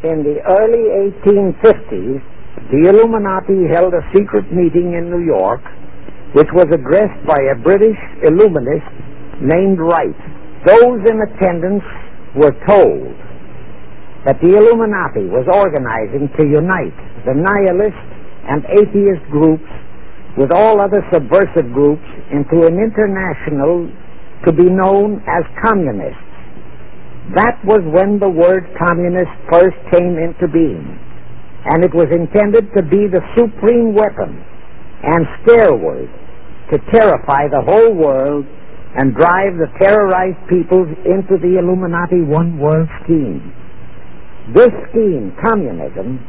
In the early 1850s, the Illuminati held a secret meeting in New York, which was addressed by a British Illuminist named Wright. Those in attendance were told that the Illuminati was organizing to unite the nihilist and atheist groups with all other subversive groups into an international to be known as communists. That was when the word communist first came into being, and it was intended to be the supreme weapon and scare word to terrify the whole world and drive the terrorized peoples into the Illuminati one world scheme. This scheme, communism,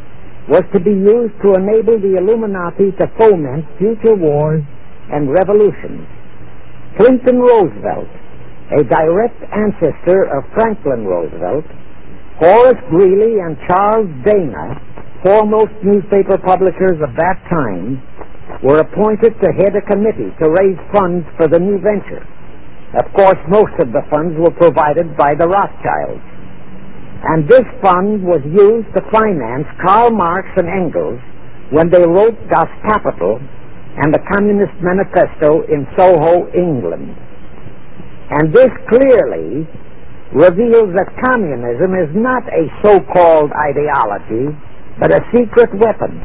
was to be used to enable the Illuminati to foment future wars and revolutions. Clinton Roosevelt, a direct ancestor of Franklin Roosevelt, Horace Greeley and Charles Dana, foremost newspaper publishers of that time, were appointed to head a committee to raise funds for the new venture. Of course, most of the funds were provided by the Rothschilds. And this fund was used to finance Karl Marx and Engels when they wrote Das Kapital and the Communist Manifesto in Soho, England. And this clearly reveals that communism is not a so-called ideology, but a secret weapon,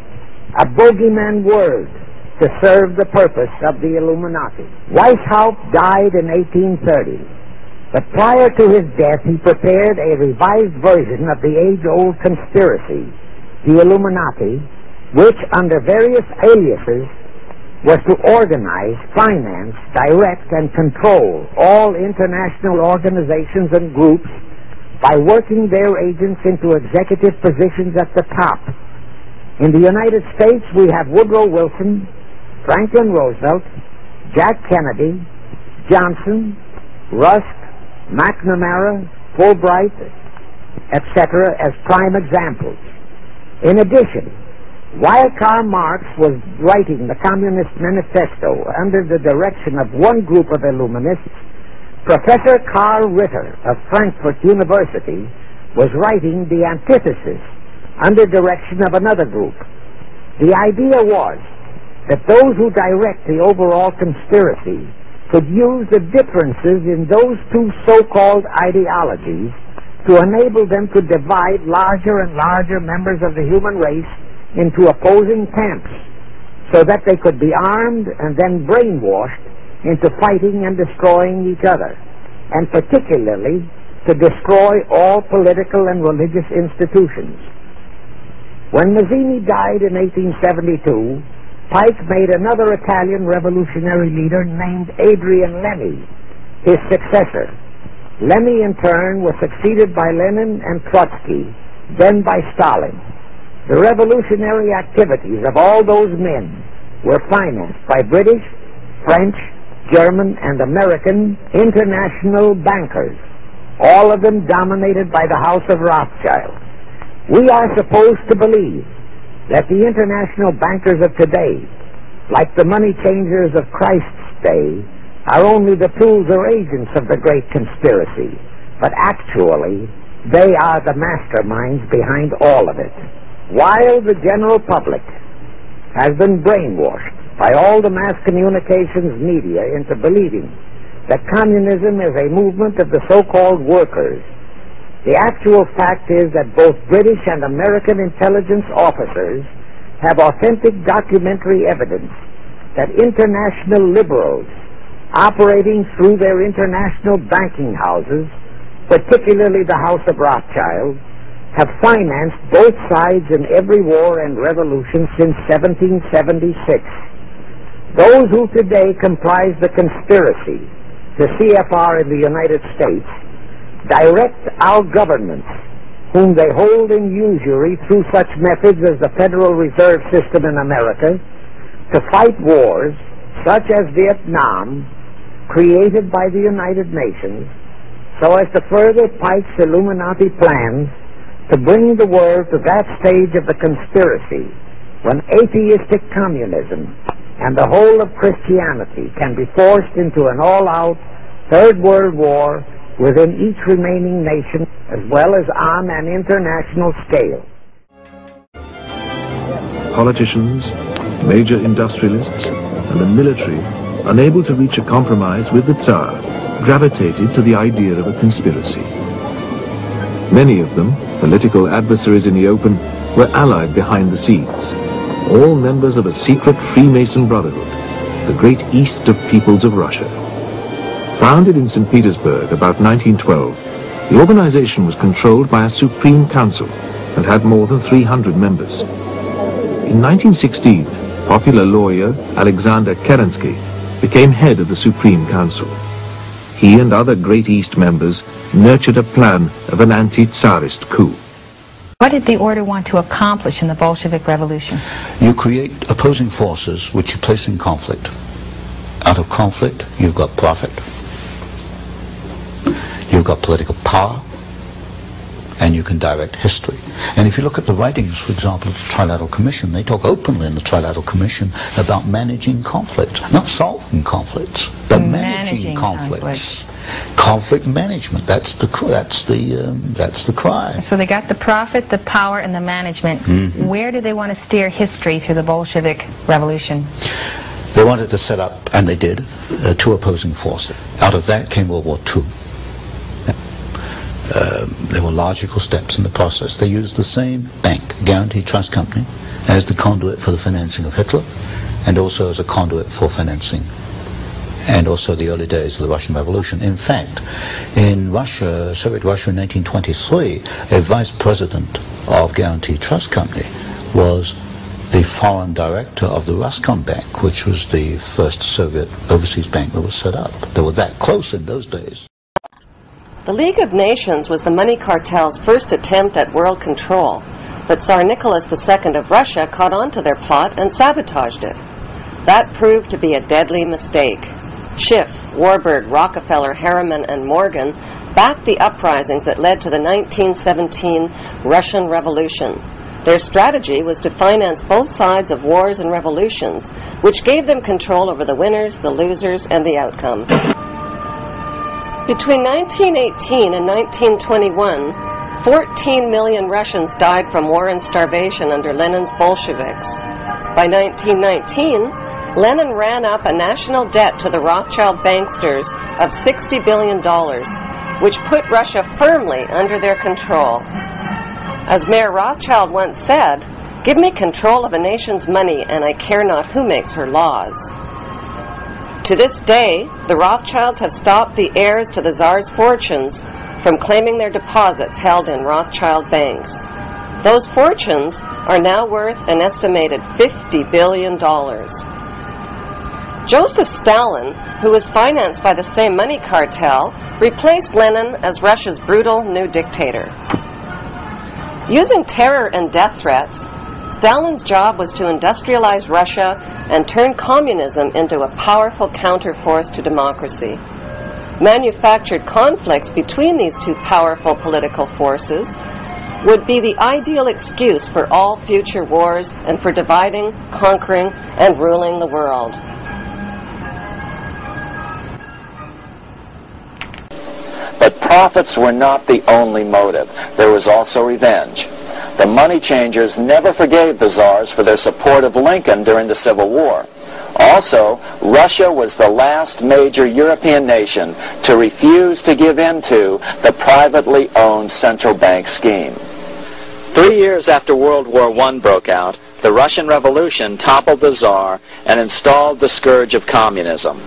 a bogeyman word to serve the purpose of the Illuminati. Weishaupt died in 1830, but prior to his death he prepared a revised version of the age-old conspiracy, the Illuminati, which under various aliases was to organize, finance, direct, and control all international organizations and groups by working their agents into executive positions at the top. In the United States, we have Woodrow Wilson, Franklin Roosevelt, Jack Kennedy, Johnson, Rusk, McNamara, Fulbright, etc. as prime examples. In addition, while Karl Marx was writing the Communist Manifesto under the direction of one group of Illuminists, Professor Karl Ritter of Frankfurt University was writing the antithesis under direction of another group. The idea was that those who direct the overall conspiracy could use the differences in those two so-called ideologies to enable them to divide larger and larger members of the human race into opposing camps so that they could be armed and then brainwashed into fighting and destroying each other, and particularly to destroy all political and religious institutions. When Mazzini died in 1872, Pike made another Italian revolutionary leader named Adrian Lemmy his successor. Lemmy, in turn, was succeeded by Lenin and Trotsky, then by Stalin. The revolutionary activities of all those men were financed by British, French, German, and American international bankers, all of them dominated by the House of Rothschild. We are supposed to believe that the international bankers of today, like the money changers of Christ's day, are only the tools or agents of the great conspiracy, but actually they are the masterminds behind all of it. While the general public has been brainwashed by all the mass communications media into believing that communism is a movement of the so-called workers, the actual fact is that both British and American intelligence officers have authentic documentary evidence that international liberals operating through their international banking houses, particularly the House of Rothschild, have financed both sides in every war and revolution since 1776. Those who today comprise the conspiracy, the CFR in the United States, direct our governments, whom they hold in usury through such methods as the Federal Reserve System in America, to fight wars such as Vietnam, created by the United Nations, so as to further Pike's Illuminati plans to bring the world to that stage of the conspiracy when atheistic communism and the whole of Christianity can be forced into an all-out Third World War within each remaining nation as well as on an international scale. Politicians, major industrialists, and the military, unable to reach a compromise with the Tsar, gravitated to the idea of a conspiracy. Many of them, political adversaries in the open, were allied behind the scenes, all members of a secret Freemason brotherhood, the Great East of Peoples of Russia. Founded in St. Petersburg about 1912, the organization was controlled by a Supreme Council and had more than 300 members. In 1916, popular lawyer Alexander Kerensky became head of the Supreme Council. He and other Great East members nurtured a plan of an anti-Tsarist coup. What did the order want to accomplish in the Bolshevik Revolution? You create opposing forces which you place in conflict. Out of conflict, you've got profit, you've got political power, and you can direct history. And if you look at the writings, for example, of the Trilateral Commission, they talk openly in the Trilateral Commission about managing conflicts, not solving conflicts, but managing conflicts. Conflict management, that's the cry. So they got the profit, the power, and the management. Mm-hmm. Where do they want to steer history through the Bolshevik Revolution? They wanted to set up, and they did, two opposing forces. Out of that came World War II. There were logical steps in the process. They used the same bank, Guaranteed Trust Company, as the conduit for the financing of Hitler, and also as a conduit for financing, and also the early days of the Russian Revolution. In fact, in Russia, Soviet Russia in 1923, a vice president of Guaranteed Trust Company was the foreign director of the Ruscom Bank, which was the first Soviet overseas bank that was set up. They were that close in those days. The League of Nations was the money cartel's first attempt at world control, but Tsar Nicholas II of Russia caught on to their plot and sabotaged it. That proved to be a deadly mistake. Schiff, Warburg, Rockefeller, Harriman, and Morgan backed the uprisings that led to the 1917 Russian Revolution. Their strategy was to finance both sides of wars and revolutions, which gave them control over the winners, the losers, and the outcome. Between 1918 and 1921, 14 million Russians died from war and starvation under Lenin's Bolsheviks. By 1919, Lenin ran up a national debt to the Rothschild banksters of $60 billion, which put Russia firmly under their control. As Mayor Rothschild once said, "Give me control of a nation's money, and I care not who makes her laws." To this day, the Rothschilds have stopped the heirs to the Tsar's fortunes from claiming their deposits held in Rothschild banks. Those fortunes are now worth an estimated $50 billion. Joseph Stalin, who was financed by the same money cartel, replaced Lenin as Russia's brutal new dictator. Using terror and death threats, Stalin's job was to industrialize Russia and turn communism into a powerful counterforce to democracy. Manufactured conflicts between these two powerful political forces would be the ideal excuse for all future wars and for dividing, conquering, and ruling the world. But profits were not the only motive. There was also revenge. The money changers never forgave the Tsars for their support of Lincoln during the Civil War. Also, Russia was the last major European nation to refuse to give in to the privately owned central bank scheme. 3 years after World War I broke out, the Russian Revolution toppled the Tsar and installed the scourge of communism.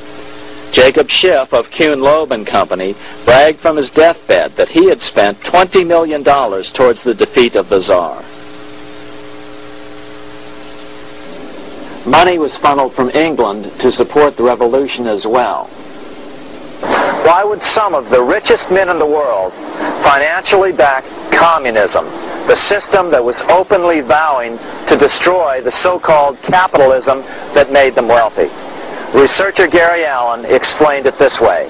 Jacob Schiff of Kuhn Loeb and Company bragged from his deathbed that he had spent $20 million towards the defeat of the Tsar. Money was funneled from England to support the revolution as well. Why would some of the richest men in the world financially back communism, the system that was openly vowing to destroy the so-called capitalism that made them wealthy? Researcher Gary Allen explained it this way.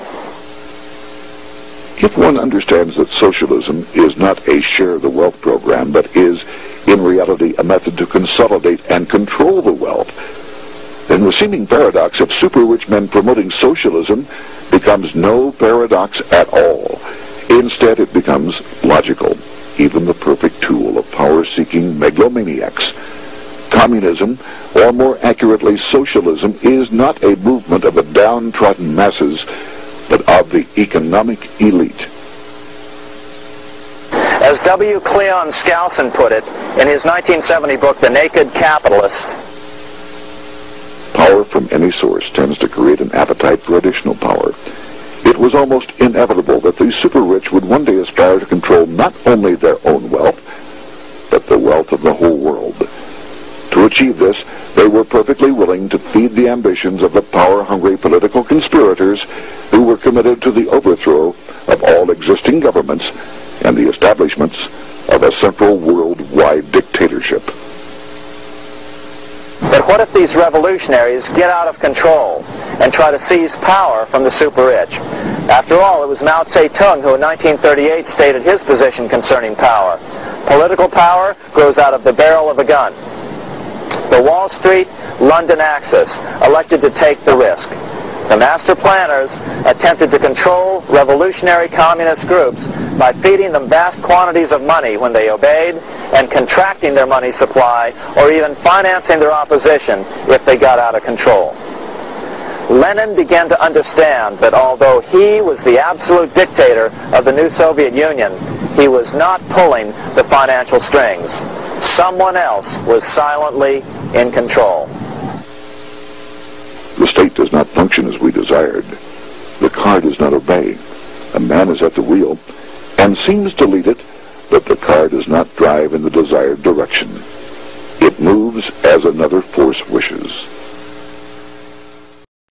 If one understands that socialism is not a share of the wealth program, but is, in reality, a method to consolidate and control the wealth, then the seeming paradox of super-rich men promoting socialism becomes no paradox at all. Instead, it becomes logical, even the perfect tool of power-seeking megalomaniacs. Communism, or more accurately socialism, is not a movement of the downtrodden masses, but of the economic elite. As W. Cleon Skousen put it in his 1970 book, The Naked Capitalist, power from any source tends to create an appetite for additional power. It was almost inevitable that the super-rich would one day aspire to control not only their own wealth, but the wealth of the whole world. To achieve this, they were perfectly willing to feed the ambitions of the power-hungry political conspirators who were committed to the overthrow of all existing governments and the establishments of a central worldwide dictatorship. but what if these revolutionaries get out of control and try to seize power from the super-rich? After all, it was Mao Zedong who in 1938 stated his position concerning power. Political power grows out of the barrel of a gun. The Wall Street, London axis elected to take the risk. The master planners attempted to control revolutionary communist groups by feeding them vast quantities of money when they obeyed and contracting their money supply or even financing their opposition if they got out of control. Lenin began to understand that although he was the absolute dictator of the new Soviet Union, he was not pulling the financial strings. Someone else was silently in control. The state does not function as we desired. The car does not obey. A man is at the wheel and seems to lead it, but the car does not drive in the desired direction. It moves as another force wishes.